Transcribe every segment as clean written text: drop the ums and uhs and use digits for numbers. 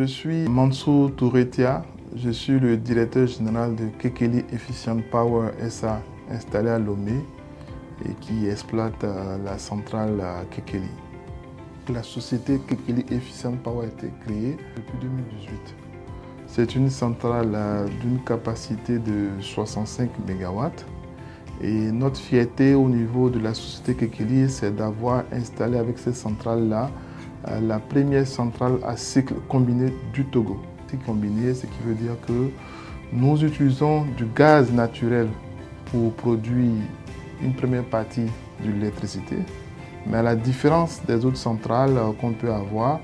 suis Mansour Touretia, je suis le directeur général de Kekeli Efficient Power SA installé à Lomé et qui exploite la centrale Kekeli. La société Kekeli Efficient Power a été créée depuis 2018. C'est une centrale d'une capacité de 65 MW et notre fierté au niveau de la société Kekeli, c'est d'avoir installé avec cette centrale-là la première centrale à cycle combiné du Togo. Cycle combiné, ce qui veut dire que nous utilisons du gaz naturel pour produire une première partie de l'électricité. Mais à la différence des autres centrales qu'on peut avoir,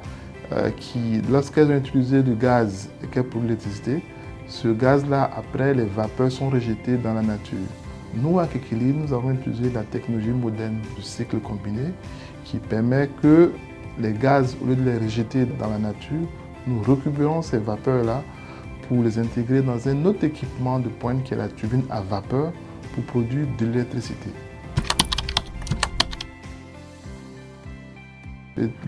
qui, lorsqu'elles ont utilisé du gaz et qu'elles produisent l'électricité, ce gaz-là, après, les vapeurs sont rejetées dans la nature. Nous, à Kekeli, nous avons utilisé la technologie moderne du cycle combiné qui permet que les gaz, au lieu de les rejeter dans la nature, nous récupérons ces vapeurs-là pour les intégrer dans un autre équipement de pointe qui est la turbine à vapeur pour produire de l'électricité.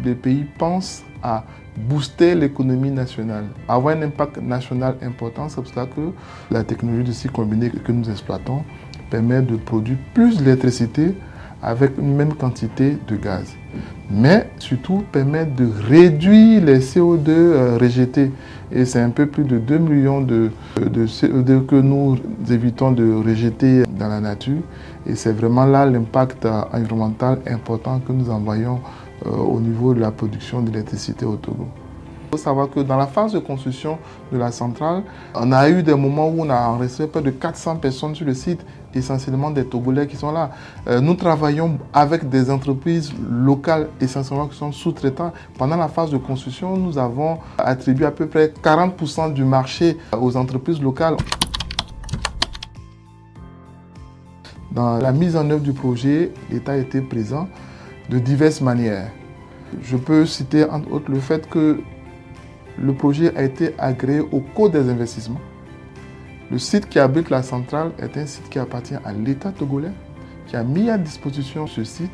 Les pays pensent à booster l'économie nationale, avoir un impact national important. C'est pour cela que la technologie de cycle combiné que nous exploitons permet de produire plus d'électricité avec une même quantité de gaz. Mais surtout permet de réduire les CO2 rejetés. Et c'est un peu plus de 2 millions de CO2 que nous évitons de rejeter dans la nature. Et c'est vraiment là l'impact environnemental important que nous envoyons au niveau de la production d'électricité au Togo. Il faut savoir que dans la phase de construction de la centrale, on a eu des moments où on a enregistré près de 400 personnes sur le site, essentiellement des Togolais qui sont là. Nous travaillons avec des entreprises locales, essentiellement qui sont sous-traitants. Pendant la phase de construction, nous avons attribué à peu près 40% du marché aux entreprises locales. Dans la mise en œuvre du projet, l'État était présent de diverses manières. Je peux citer entre autres le fait que le projet a été agréé au Code des investissements. Le site qui abrite la centrale est un site qui appartient à l'État togolais, qui a mis à disposition ce site.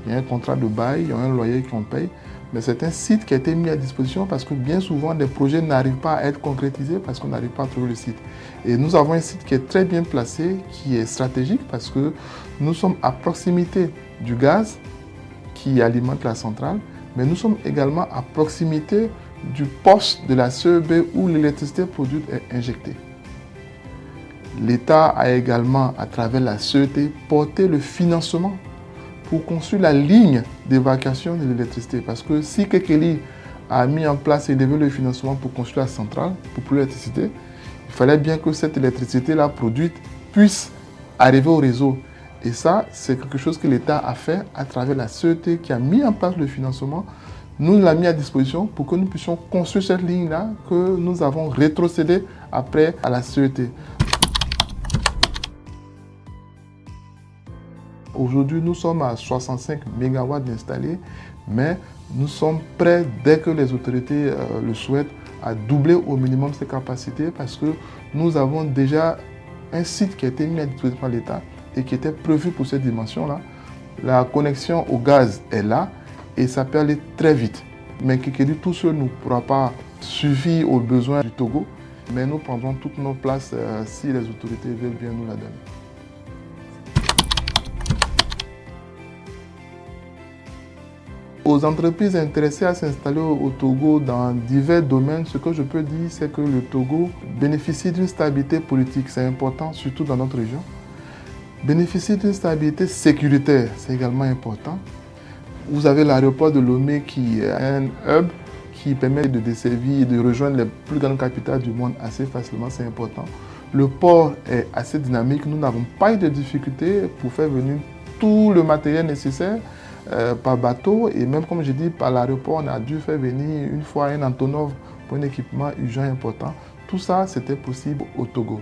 Il y a un contrat de bail, il y a un loyer qu'on paye, mais c'est un site qui a été mis à disposition parce que bien souvent, les projets n'arrivent pas à être concrétisés parce qu'on n'arrive pas à trouver le site. Et nous avons un site qui est très bien placé, qui est stratégique parce que nous sommes à proximité du gaz qui alimente la centrale, mais nous sommes également à proximité du poste de la CEB où l'électricité produite est injectée. L'État a également, à travers la CET, porté le financement pour construire la ligne d'évacuation de l'électricité. Parce que si Kekeli a mis en place et élevé le financement pour construire la centrale, pour produire l'électricité, il fallait bien que cette électricité-là produite puisse arriver au réseau. Et ça, c'est quelque chose que l'État a fait à travers la CET qui a mis en place le financement. Nous l'avons mis à disposition pour que nous puissions construire cette ligne-là que nous avons rétrocédée après à la CET. Aujourd'hui, nous sommes à 65 MW installés, mais nous sommes prêts, dès que les autorités le souhaitent, à doubler au minimum ces capacités parce que nous avons déjà un site qui a été mis à disposition par l'État et qui était prévu pour cette dimension-là. La connexion au gaz est là et ça peut aller très vite. Mais Kekeli tout seul ne pourra pas suffire aux besoins du Togo, mais nous prendrons toutes nos places si les autorités veulent bien nous la donner. Aux entreprises intéressées à s'installer au Togo dans divers domaines, ce que je peux dire, c'est que le Togo bénéficie d'une stabilité politique, c'est important, surtout dans notre région. Bénéficie d'une stabilité sécuritaire, c'est également important. Vous avez l'aéroport de Lomé qui est un hub qui permet de desservir et de rejoindre les plus grandes capitales du monde assez facilement, c'est important. Le port est assez dynamique, nous n'avons pas eu de difficultés pour faire venir tout le matériel nécessaire par bateau et même comme j'ai dit par l'aéroport, on a dû faire venir une fois un Antonov pour un équipement urgent important. Tout ça, c'était possible au Togo.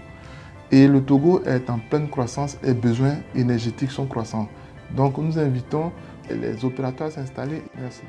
Et le Togo est en pleine croissance et les besoins énergétiques sont croissants. Donc nous invitons les opérateurs à s'installer. Merci.